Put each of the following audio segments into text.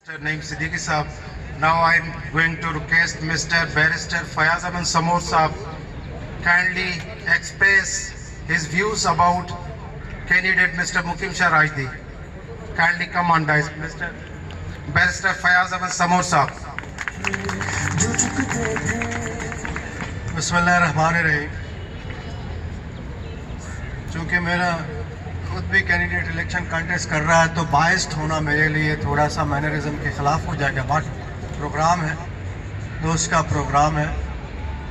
Mr. Naeem Siddiqui Saab. Now I am going to request Mr. Barrister Fayaz Ahmed Samoor Saab kindly express his views about candidate Mr. Mukim Shah Rajdi. Kindly come on, guys. Mr. Barrister Fayaz Ahmed Samoor Saab. बिस्मिल्लाहिर्रहमानिर्रहीम। चूँकि मेरा खुद भी candidate election contest कर रहा है तो biased होना मेरे लिए थोड़ा सा मैनरिज्म के ख़िलाफ़ हो जाएगा। बट प्रोग्राम है, दोस्त का प्रोग्राम है,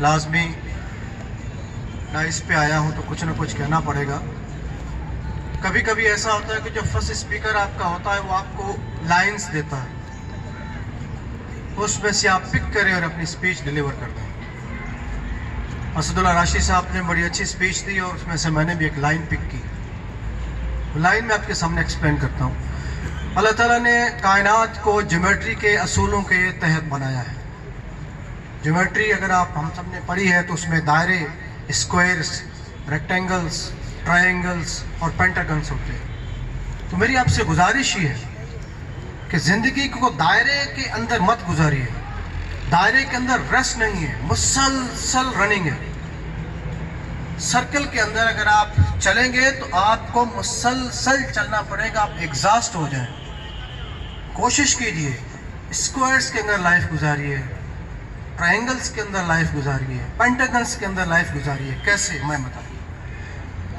लाजमी मैं इस पे आया हूँ तो कुछ ना कुछ कहना पड़ेगा। कभी कभी ऐसा होता है कि जो फर्स्ट स्पीकर आपका होता है वो आपको लाइंस देता है, उसमें से आप पिक करें और अपनी स्पीच डिलीवर कर दें। असदुल्ला राशि साहब ने बड़ी अच्छी स्पीच दी और उसमें से मैंने भी एक लाइन पिक की। लाइन में आपके सामने एक्सप्लेन करता हूँ। अल्लाह ताला ने कायनात को ज्योमेट्री के असूलों के तहत बनाया है। ज्योमेट्री अगर आप हम सब ने पढ़ी है तो उसमें दायरे, स्क्वायर्स, रेक्टेंगल्स, ट्रायंगल्स और पेंटागन्स होते हैं। तो मेरी आपसे गुजारिश ही है कि ज़िंदगी को दायरे के अंदर मत गुजारिए। दायरे के अंदर रेस्ट नहीं है, मुसलसल रनिंग है। सर्कल के अंदर अगर आप चलेंगे तो आपको मुसलसल चलना पड़ेगा, आप एग्जॉस्ट हो जाएं। कोशिश कीजिए स्क्वायर्स के अंदर लाइफ गुजारिए, ट्रायंगल्स के अंदर लाइफ गुजारिए, पेंटागन्स के अंदर लाइफ गुजारिए। कैसे मैं बताऊँ।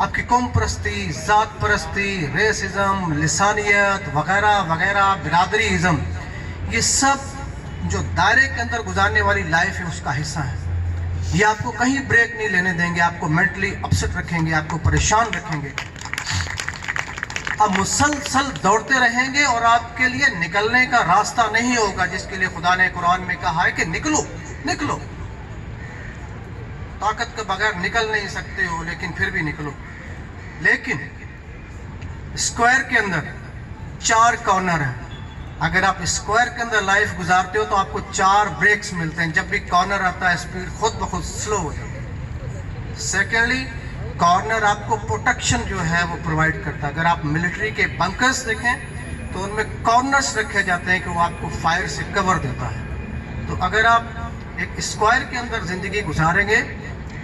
आपकी कौम परस्ती, ज़ात परस्ती, रेसिज्म, लिसानियत वगैरह वगैरह, बिरादरीज़म, ये सब जो दायरे के अंदर गुजारने वाली लाइफ है उसका हिस्सा है। ये आपको कहीं ब्रेक नहीं लेने देंगे, आपको मेंटली अपसेट रखेंगे, आपको परेशान रखेंगे। आप मुसलसल दौड़ते रहेंगे और आपके लिए निकलने का रास्ता नहीं होगा, जिसके लिए खुदा ने कुरान में कहा है कि निकलो निकलो। ताकत के बगैर निकल नहीं सकते हो, लेकिन फिर भी निकलो। लेकिन स्क्वायर के अंदर 4 कॉर्नर हैं। अगर आप स्क्वायर के अंदर लाइफ गुजारते हो तो आपको 4 ब्रेक्स मिलते हैं। जब भी कॉर्नर आता है स्पीड खुद ब खुद स्लो हो जाती है। सेकेंडली, कॉर्नर आपको प्रोटेक्शन जो है वो प्रोवाइड करता है। अगर आप मिलिट्री के बंकर्स देखें तो उनमें कॉर्नर्स रखे जाते हैं कि वो आपको फायर से कवर देता है। तो अगर आप एक स्क्वायर के अंदर ज़िंदगी गुजारेंगे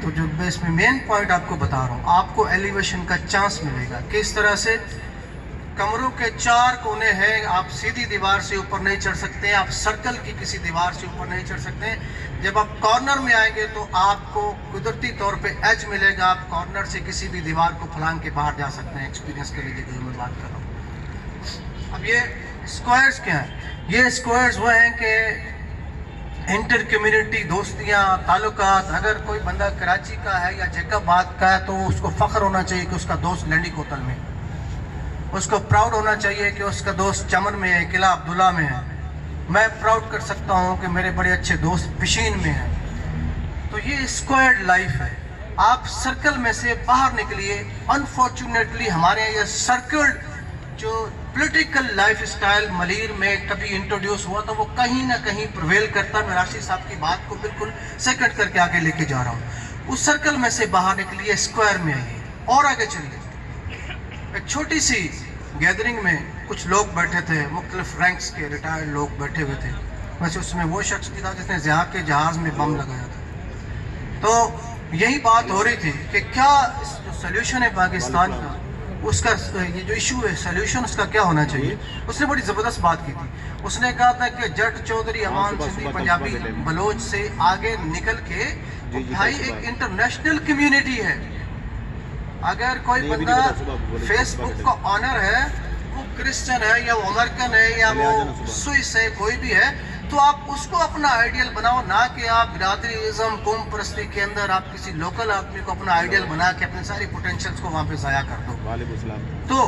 तो जो मैं इसमें मेन पॉइंट आपको बता रहा हूँ, आपको एलिवेशन का चांस मिलेगा। किस तरह से कमरों के 4 कोने हैं, आप सीधी दीवार से ऊपर नहीं चढ़ सकते, आप सर्कल की किसी दीवार से ऊपर नहीं चढ़ सकते। जब आप कॉर्नर में आएंगे तो आपको कुदरती तौर पे एज मिलेगा, आप कॉर्नर से किसी भी दीवार को फलांग के बाहर जा सकते हैं। एक्सपीरियंस के लिए जो मैं बात कर रहा हूँ। अब ये स्क्वायर्स क्या हैं? ये स्क्वायर्स वो हैं कि इंटर कम्युनिटी दोस्तियाँ, ताल्लुकात। अगर कोई बंदा कराची का है या जैकबाद का है तो उसको फ़ख्र होना चाहिए कि उसका दोस्त लंडी कोतल में, उसको प्राउड होना चाहिए कि उसका दोस्त चमन में है, किला अब्दुल्ला में है। मैं प्राउड कर सकता हूँ कि मेरे बड़े अच्छे दोस्त पिशीन में हैं। तो ये स्क्वायर्ड लाइफ है। आप सर्कल में से बाहर निकलिए। अनफॉर्चुनेटली हमारे यहाँ ये सर्कल्ड जो पॉलिटिकल लाइफ स्टाइल मलीर में कभी इंट्रोड्यूस हुआ तो वो कहीं ना कहीं प्रिवेल करता। मैं राशि साहब की बात को बिल्कुल सेकंड करके आगे लेके जा रहा हूँ। उस सर्कल में से बाहर निकलिए, स्क्वायर में आइए और आगे चलिए। एक छोटी सी गैदरिंग में कुछ लोग बैठे थे, मुख्तलिफ रैंक्स के रिटायर्ड लोग बैठे हुए थे। वैसे उसमें वो शख्स भी था जिसने ज़िया के जहाज़ में बम लगाया था। तो यही बात हो रही थी कि क्या जो सोल्यूशन है पाकिस्तान का, उसका ये जो इशू है सोल्यूशन उसका क्या होना चाहिए। उसने बड़ी ज़बरदस्त बात की थी। उसने कहा था कि जट, चौधरी, अमान, सिंधी, पंजाबी, बलोच से आगे निकल के भाई एक इंटरनेशनल कम्युनिटी है। अगर कोई बंदा फेसबुक का ऑनर है, वो क्रिश्चियन है या वो अमेरिकन है या वो स्विस है, कोई भी है, तो आप उसको अपना आइडियल बनाओ, ना कि आप बिरादरीज़म, कौम परस्ती के अंदर आप किसी लोकल आदमी को अपना आइडियल बना के अपने सारी पोटेंशियल्स को वहाँ पे ज़ाया कर दो। तो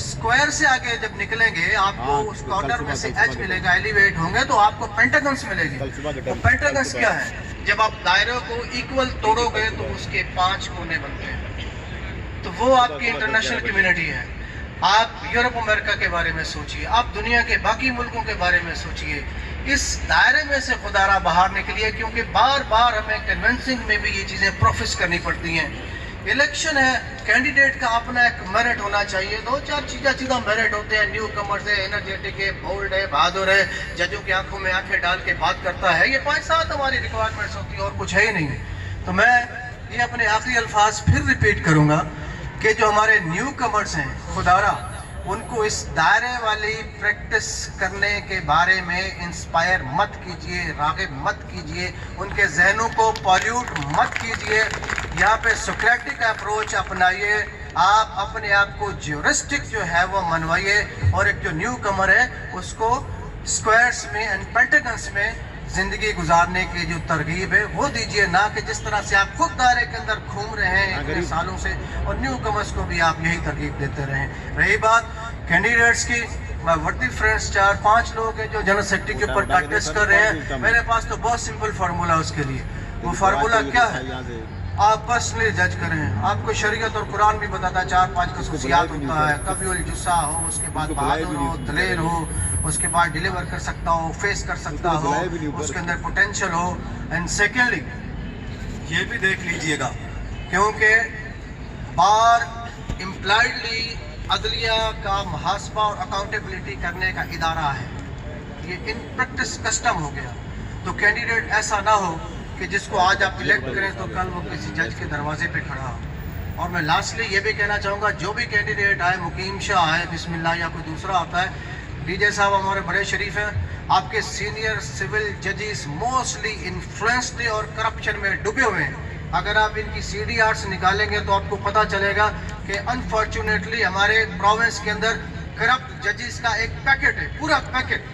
स्क्वायर से आगे जब निकलेंगे आपको उस कॉर्नर में से एज मिलेगा, एलिवेट होंगे तो आपको पेंटागन्स मिलेगी। तो पेंटागन्स क्या है? जब आप दायरे को इक्वल तोड़ोगे तो उसके 5 कोने बनते हैं। तो वो आपकी इंटरनेशनल कम्युनिटी है। आप यूरोप अमेरिका के बारे में सोचिए, आप दुनिया के बाकी मुल्कों के बारे में सोचिए। इस दायरे में से खुदारा बाहर निकलिए, क्योंकि बार बार हमें कन्विंसिंग में भी ये चीज़ें प्रोफेस करनी पड़ती हैं इलेक्शन है, कैंडिडेट का अपना एक मेरिट होना चाहिए। दो चार चीज़ा मेरिट होते हैं, न्यू कमर्स है, एनर्जेटिक है, बोल्ड है, बहादुर है, जजों की आंखों में आंखें डाल के बात करता है, ये 5-7 हमारी रिक्वायरमेंट्स होती है और कुछ है ही नहीं। तो मैं ये अपने आखिरी अल्फाज फिर रिपीट करूँगा कि जो हमारे न्यू कमर्स हैं, खुदारा उनको इस दायरे वाली प्रैक्टिस करने के बारे में इंस्पायर मत कीजिए, राग़िब मत कीजिए, उनके जहनों को पॉल्यूट मत कीजिए। यहाँ पे सोक्रेटिक अप्रोच अपनाइए, आप अपने आप को ज्यूरिस्टिक जो है वो मनवाइए, और एक जो न्यू कमर है उसको स्क्वायर्स में एंड पेंटागन्स में ज़िंदगी गुजारने की जो तरगीब है वो दीजिए, ना कि जिस तरह से आप खुद दायरे के अंदर घूम रहे हैं इतने सालों से, और न्यू कमर्स को भी आप यही तरगीब देते रहें। रही बात कैंडिडेट्स की, मैं वर्दी फ्रेंड्स 4-5 लोग हैं जो जनरल सेक्रेटरी के ऊपर प्रैक्टिस कर रहे हैं, मेरे पास तो बहुत सिंपल फार्मूला उसके लिए। वो फार्मूला क्या है, आप पर्सनली जज करें। आपको शरीयत और कुरान भी बताता है 4-5 खसूसियात होता है, कभी जुस्सा हो, उसके बाद बहादुर हो, दलेर हो, उसके बाद डिलीवर कर सकता हो, फेस कर सकता हो, उसके अंदर पोटेंशियल हो। एंड सेकेंडली ये भी देख लीजिएगा, क्योंकि बार इम्प्लाइडली अदलिया का मुहासबा और अकाउंटेबिलिटी करने का इदारा है, ये इन प्रैक्टिस कस्टम हो गया। तो कैंडिडेट ऐसा ना हो कि जिसको आज आप इलेक्ट करें तो कल वो किसी जज के दरवाजे पे खड़ा हो। और मैं लास्टली ये भी कहना चाहूँगा, जो भी कैंडिडेट आए, मुकीम शाह आए, बिस्मिल्लाह, या कोई दूसरा आता है, डीजे साहब हमारे बड़े शरीफ हैं, आपके सीनियर सिविल जजेस मोस्टली इन्फ्लुएंस्ड और करप्शन में डूबे हुए हैं। अगर आप इनकी CDRs निकालेंगे तो आपको पता चलेगा कि अनफॉर्चुनेटली हमारे प्रोविंस के अंदर करप्ट जजेस का एक पैकेट है, पूरा पैकेट,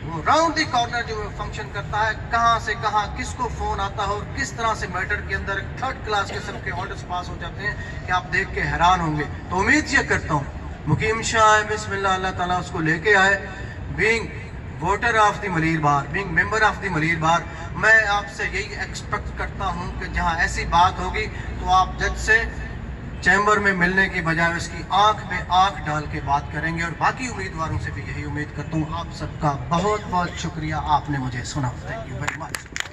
वो राउंड दी कॉर्नर जो फंक्शन करता है, कहाँ से कहाँ किसको फ़ोन आता है और किस तरह से मैटर के अंदर 3rd क्लास किस्म के ऑर्डर्स पास हो जाते हैं कि आप देख के हैरान होंगे। तो उम्मीद ये करता हूँ मुकीम शाह बिस्मिल्लाह, अल्लाह ताला उसको लेके आए, being voter of the Malir bar, being member of the Malir bar. मैं आपसे यही एक्सपेक्ट करता हूँ कि जहाँ ऐसी बात होगी तो आप जज से चैम्बर में मिलने की बजाय उसकी आंख में आंख डाल के बात करेंगे, और बाकी उम्मीदवारों से भी यही उम्मीद करता हूँ। आप सबका बहुत बहुत शुक्रिया, आपने मुझे सुना। Thank you very much.